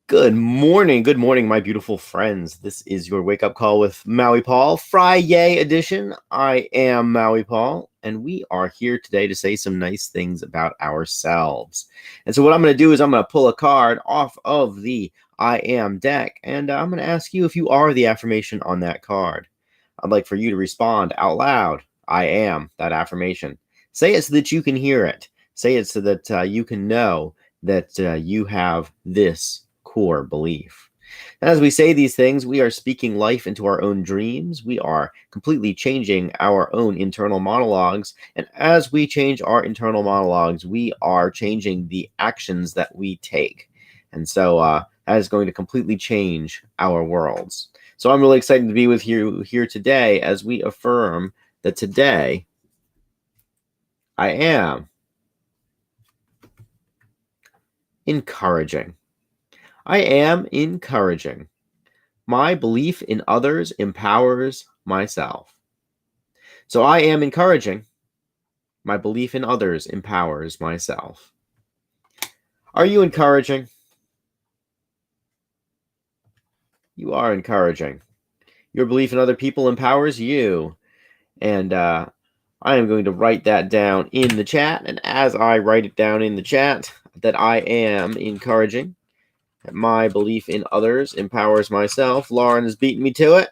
Good morning, my beautiful friends. This is your wake up call with Maui Paul, Friday edition. I am Maui Paul, and we are here today to say some nice things about ourselves. And so, what I'm going to do is I'm going to pull a card off of the I am deck, and I'm going to ask you if you are the affirmation on that card. I'd like for you to respond out loud. I am that affirmation. Say it so that you can hear it. Say it so that you can know that you have this core belief. And as we say these things, we are speaking life into our own dreams. We are completely changing our own internal monologues. And as we change our internal monologues, we are changing the actions that we take. And so that is going to completely change our worlds. So I'm really excited to be with you here today as we affirm that today I am encouraging. I am encouraging. My belief in others empowers myself. So I am encouraging. My belief in others empowers myself. Are you encouraging? You are encouraging. Your belief in other people empowers you. And I am going to write that down in the chat. And as I write it down in the chat, that I am encouraging. My belief in others empowers myself. Lauren has beaten me to it.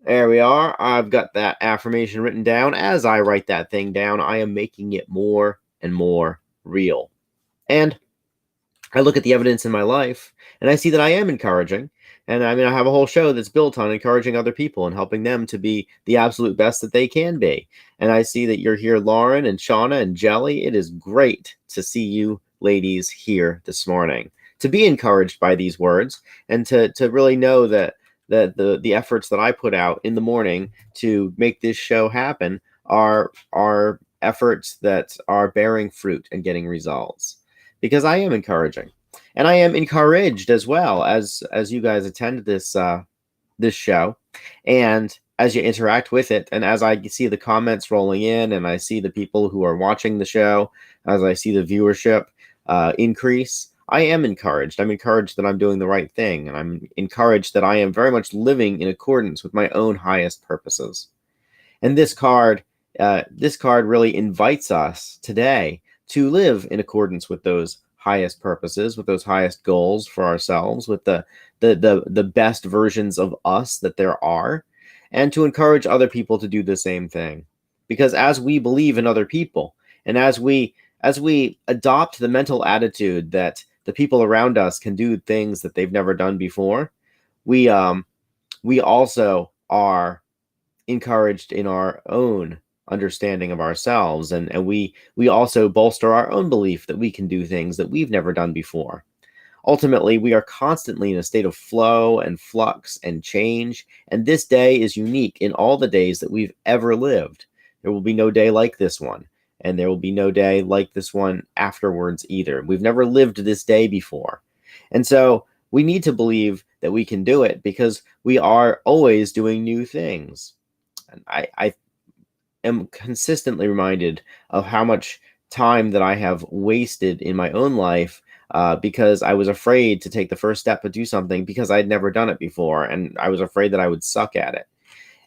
There we are. I've got that affirmation written down. As I write that thing down, I am making it more and more real. And I look at the evidence in my life and I see that I am encouraging. And I mean, I have a whole show that's built on encouraging other people and helping them to be the absolute best that they can be. And I see that you're here, Lauren and Shauna and Jelly. It is great to see you ladies here this morning, to be encouraged by these words and to really know that the efforts that I put out in the morning to make this show happen are efforts that are bearing fruit and getting results, because I am encouraging, and I am encouraged as well as you guys attend this this show, and as you interact with it, and as I see the comments rolling in, and I see the people who are watching the show, as I see the viewership increase. I am encouraged. I'm encouraged that I'm doing the right thing, and I'm encouraged that I am very much living in accordance with my own highest purposes. And this card really invites us today to live in accordance with those highest purposes, with those highest goals for ourselves, with the best versions of us that there are, and to encourage other people to do the same thing. Because as we believe in other people, and as we adopt the mental attitude that the people around us can do things that they've never done before, we also are encouraged in our own understanding of ourselves, and we also bolster our own belief that we can do things that we've never done before. Ultimately, we are constantly in a state of flow and flux and change, and this day is unique in all the days that we've ever lived. There will be no day like this one, and there will be no day like this one afterwards either. We've never lived this day before. And so we need to believe that we can do it, because we are always doing new things. And I am consistently reminded of how much time that I have wasted in my own life because I was afraid to take the first step to do something because I'd never done it before, and I was afraid that I would suck at it.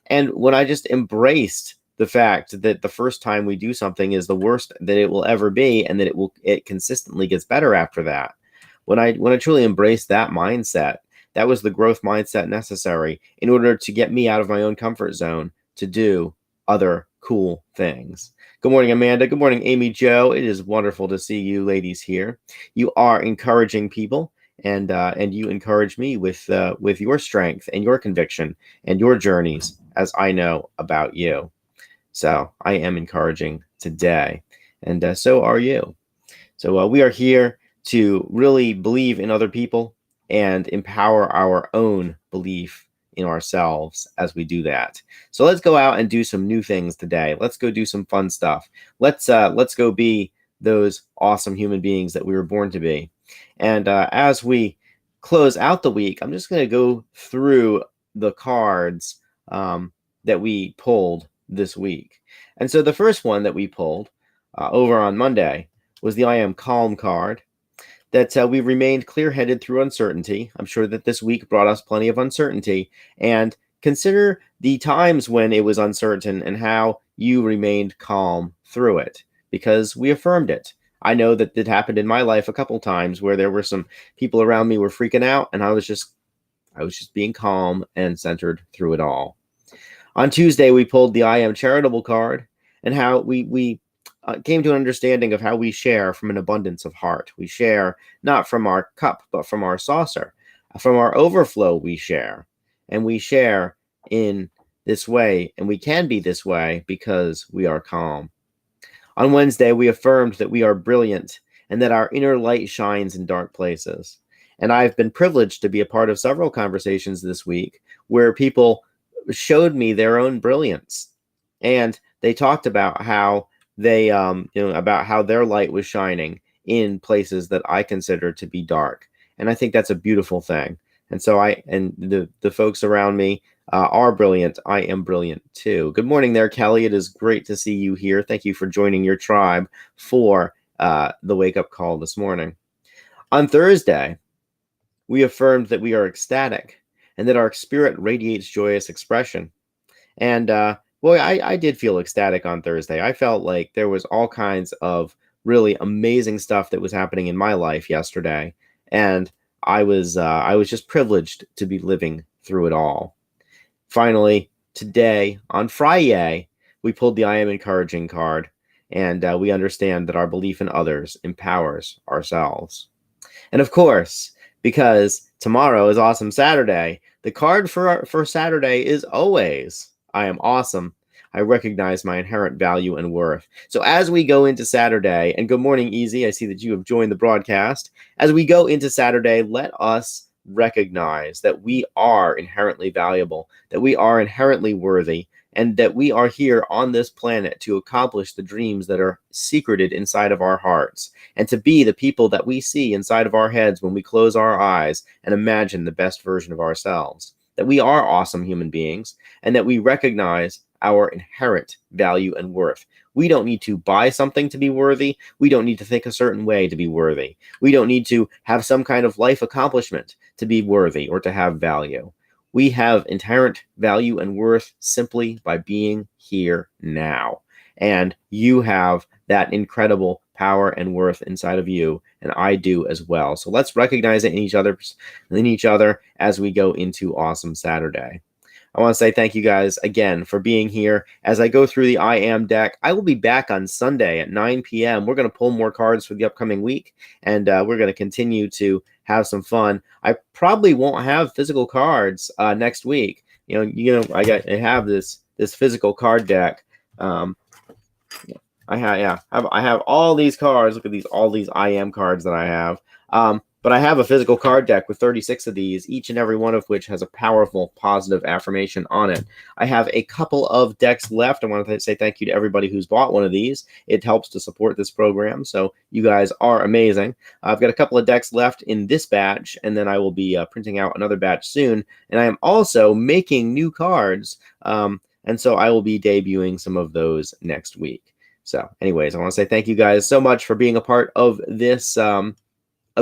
And when I just embraced the fact that the first time we do something is the worst that it will ever be, and that it consistently gets better after that. When I truly embraced that mindset, that was the growth mindset necessary in order to get me out of my own comfort zone to do other cool things. Good morning, Amanda. Good morning, Amy Jo. It is wonderful to see you ladies here. You are encouraging people, and you encourage me with your strength and your conviction and your journeys, as I know about you. So I am encouraging today, and so are you. So we are here to really believe in other people and empower our own belief in ourselves as we do that. So let's go out and do some new things today. Let's go do some fun stuff. Let's go be those awesome human beings that we were born to be. And as we close out the week, I'm just going to go through the cards that we pulled this week. And so the first one that we pulled over on Monday was the I Am Calm card. that we remained clear-headed through uncertainty. I'm sure that this week brought us plenty of uncertainty. And consider the times when it was uncertain and how you remained calm through it, because we affirmed it. I know that it happened in my life a couple times where there were some people around me were freaking out, and I was just being calm and centered through it all. On Tuesday, we pulled the I Am Charitable card, and how we came to an understanding of how we share from an abundance of heart. We share not from our cup, but from our saucer. From our overflow, we share. And we share in this way, and we can be this way because we are calm. On Wednesday, we affirmed that we are brilliant and that our inner light shines in dark places. And I've been privileged to be a part of several conversations this week where people showed me their own brilliance, and they talked about how they about how their light was shining in places that I consider to be dark. And I think that's a beautiful thing. And so the folks around me are brilliant. I am brilliant too. Good morning there, Kelly. It is great to see you here. Thank you for joining your tribe for the wake up call this morning. On Thursday, we affirmed that we are ecstatic and that our spirit radiates joyous expression. And boy, I did feel ecstatic on Thursday. I felt like there was all kinds of really amazing stuff that was happening in my life yesterday, and I was just privileged to be living through it all. Finally, today on Friday, we pulled the I Am Encouraging card, and we understand that our belief in others empowers ourselves. And of course, because tomorrow is Awesome Saturday, the card for Saturday is always, I am awesome. I recognize my inherent value and worth. So as we go into Saturday, and good morning, Easy, I see that you have joined the broadcast. As we go into Saturday, let us recognize that we are inherently valuable, that we are inherently worthy, and that we are here on this planet to accomplish the dreams that are secreted inside of our hearts, and to be the people that we see inside of our heads when we close our eyes and imagine the best version of ourselves. That we are awesome human beings, and that we recognize our inherent value and worth. We don't need to buy something to be worthy. We don't need to think a certain way to be worthy. We don't need to have some kind of life accomplishment to be worthy or to have value. We have inherent value and worth simply by being here now. And you have that incredible power and worth inside of you, and I do as well. So let's recognize it in each other as we go into Awesome Saturday. I want to say thank you guys again for being here. As I go through the I Am deck, I will be back on Sunday at 9 p.m. We're going to pull more cards for the upcoming week, and we're going to continue to have some fun. I probably won't have physical cards next week. I have this physical card deck. I have all these cards. Look at all these I Am cards that I have. But I have a physical card deck with 36 of these, each and every one of which has a powerful, positive affirmation on it. I have a couple of decks left. I want to say thank you to everybody who's bought one of these. It helps to support this program, so you guys are amazing. I've got a couple of decks left in this batch, and then I will be printing out another batch soon. And I am also making new cards, and so I will be debuting some of those next week. So anyways, I want to say thank you guys so much for being a part of this,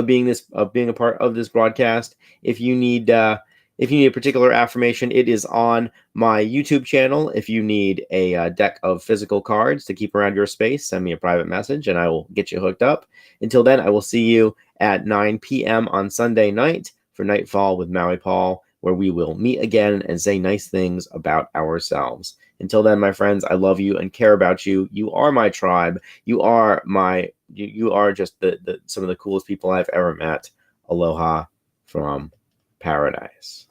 being a part of this broadcast. If you need a particular affirmation, it is on my YouTube channel. If you need a deck of physical cards to keep around your space, send me a private message and I will get you hooked up. Until then, I will see you at 9 p.m. on Sunday night for Nightfall with Maui Paul, where we will meet again and say nice things about ourselves. Until then, my friends, I love you and care about you. You are my tribe. You are just some of the coolest people I've ever met. Aloha from paradise.